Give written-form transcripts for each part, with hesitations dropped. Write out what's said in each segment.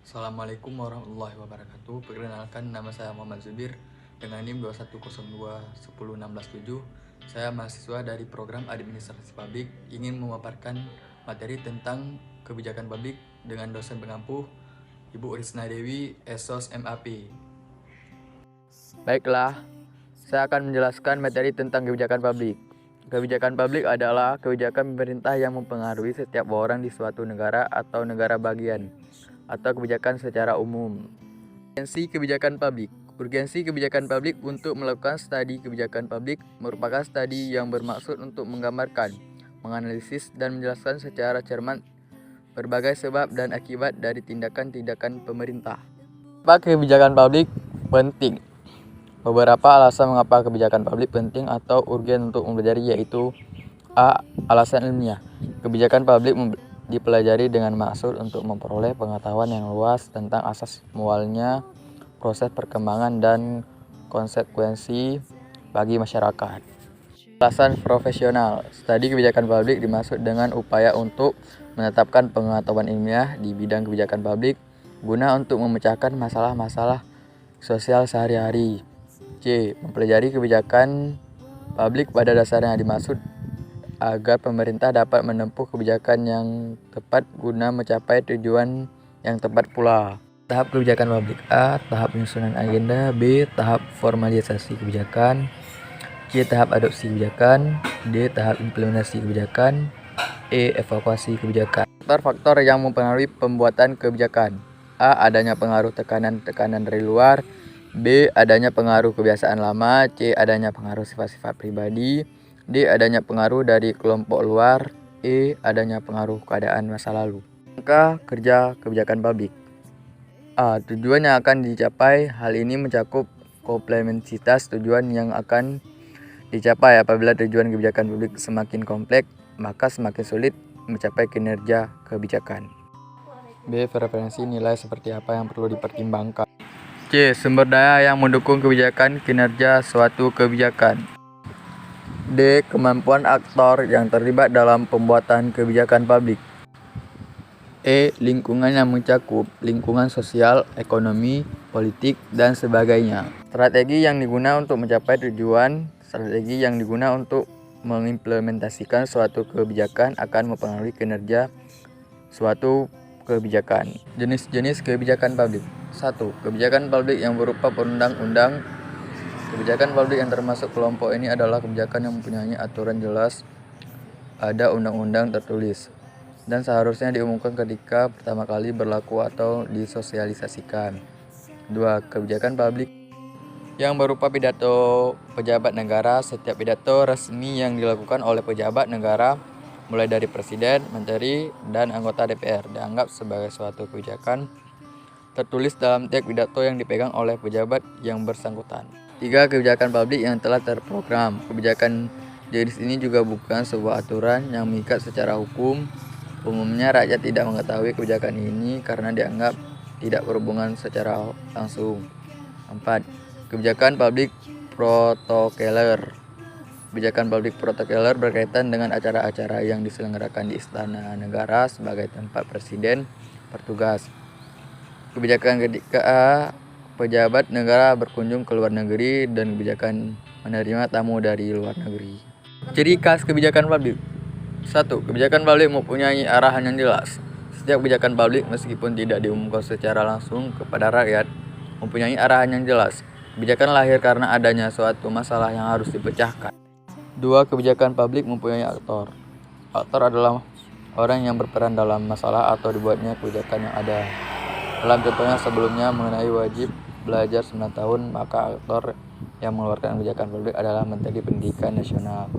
Assalamualaikum warahmatullahi wabarakatuh. Perkenalkan, nama saya Muhammad Zubir dengan NIM 210210167. Saya mahasiswa dari program Administrasi Publik, ingin memaparkan materi tentang kebijakan publik dengan dosen pengampu Ibu Risna Dewi, Esos MAP. Baiklah, saya akan menjelaskan materi tentang kebijakan publik. Kebijakan publik adalah kebijakan pemerintah yang mempengaruhi setiap orang di suatu negara atau negara bagian, atau kebijakan secara umum. Urgensi kebijakan publik. Urgensi kebijakan publik untuk melakukan studi kebijakan publik merupakan studi yang bermaksud untuk menggambarkan, menganalisis, dan menjelaskan secara cermat berbagai sebab dan akibat dari tindakan-tindakan pemerintah. Mengapa kebijakan publik penting? Beberapa alasan mengapa kebijakan publik penting atau urgen untuk mempelajari yaitu A. Alasan ilmiah. Kebijakan publik dipelajari dengan maksud untuk memperoleh pengetahuan yang luas tentang asas mualnya, proses perkembangan, dan konsekuensi bagi masyarakat. Alasan profesional. Studi kebijakan publik dimaksud dengan upaya untuk menetapkan pengetahuan ilmiah di bidang kebijakan publik guna untuk memecahkan masalah-masalah sosial sehari-hari. C. Mempelajari kebijakan publik pada dasarnya dimaksud agar pemerintah dapat menempuh kebijakan yang tepat guna mencapai tujuan yang tepat pula. Tahap kebijakan publik. A. Tahap penyusunan agenda. B. Tahap formalisasi kebijakan. C. Tahap adopsi kebijakan. D. Tahap implementasi kebijakan. E. Evaluasi kebijakan. Faktor-faktor yang mempengaruhi pembuatan kebijakan. A. Adanya pengaruh tekanan-tekanan dari luar. B. Adanya pengaruh kebiasaan lama. C. Adanya pengaruh sifat-sifat pribadi. D. Adanya pengaruh dari kelompok luar. E. Adanya pengaruh keadaan masa lalu. Langkah kerja kebijakan publik. A. Tujuan yang akan dicapai. Hal ini mencakup kompleksitas tujuan yang akan dicapai. Apabila tujuan kebijakan publik semakin kompleks, maka semakin sulit mencapai kinerja kebijakan. B. Preferensi nilai seperti apa yang perlu dipertimbangkan. C. Sumber daya yang mendukung kebijakan kinerja suatu kebijakan. D. Kemampuan aktor yang terlibat dalam pembuatan kebijakan publik. E. Lingkungan yang mencakup lingkungan sosial, ekonomi, politik, dan sebagainya. Strategi yang digunakan untuk mencapai tujuan. Strategi yang digunakan untuk mengimplementasikan suatu kebijakan akan mempengaruhi kinerja suatu kebijakan. Jenis-jenis kebijakan publik. 1. Kebijakan publik yang berupa perundang-undang. Kebijakan publik yang termasuk kelompok ini adalah kebijakan yang mempunyai aturan jelas, ada undang-undang tertulis, dan seharusnya diumumkan ketika pertama kali berlaku atau disosialisasikan. 2. Kebijakan publik yang berupa pidato pejabat negara. Setiap pidato resmi yang dilakukan oleh pejabat negara, mulai dari presiden, menteri, dan anggota DPR, dianggap sebagai suatu kebijakan tertulis dalam teks pidato yang dipegang oleh pejabat yang bersangkutan. 3. Kebijakan publik yang telah terprogram. Kebijakan jenis ini juga bukan sebuah aturan yang mengikat secara hukum. Umumnya rakyat tidak mengetahui kebijakan ini karena dianggap tidak berhubungan secara langsung. 4. Kebijakan publik protokoler. Kebijakan publik protokoler berkaitan dengan acara-acara yang diselenggarakan di Istana Negara sebagai tempat presiden bertugas. Kebijakan ketika pejabat negara berkunjung ke luar negeri dan kebijakan menerima tamu dari luar negeri. Ciri khas kebijakan publik. 1. Kebijakan publik mempunyai arahan yang jelas. Setiap kebijakan publik meskipun tidak diumumkan secara langsung kepada rakyat mempunyai arahan yang jelas. Kebijakan lahir karena adanya suatu masalah yang harus dipecahkan. 2. Kebijakan publik mempunyai aktor. Aktor adalah orang yang berperan dalam masalah atau dibuatnya kebijakan yang ada. Dalam contohnya sebelumnya mengenai wajib belajar 9 tahun, maka aktor yang mengeluarkan kebijakan publik adalah Menteri Pendidikan Nasional.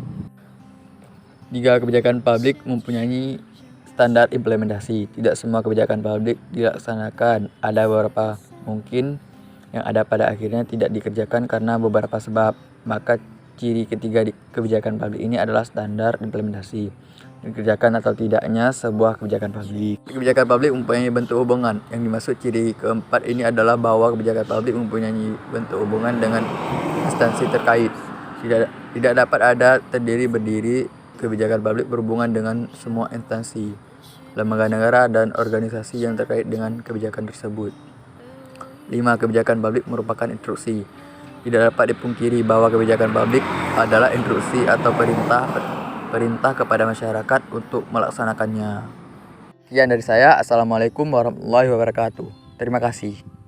3. Kebijakan publik mempunyai standar implementasi. Tidak semua kebijakan publik dilaksanakan. Ada beberapa mungkin yang ada pada akhirnya tidak dikerjakan karena beberapa sebab. Maka ciri ketiga di kebijakan publik ini adalah standar implementasi. Dikerjakan atau tidaknya sebuah kebijakan publik. Kebijakan publik mempunyai bentuk hubungan. Yang dimaksud ciri keempat ini adalah bahwa kebijakan publik mempunyai bentuk hubungan dengan instansi terkait. Tidak dapat ada berdiri kebijakan publik berhubungan dengan semua instansi. lembaga negara, dan organisasi yang terkait dengan kebijakan tersebut. 5. Kebijakan publik merupakan instruksi. Tidak dapat dipungkiri bahwa kebijakan publik adalah instruksi atau perintah kepada masyarakat untuk melaksanakannya. Sekian dari saya. Assalamualaikum warahmatullahi wabarakatuh. Terima kasih.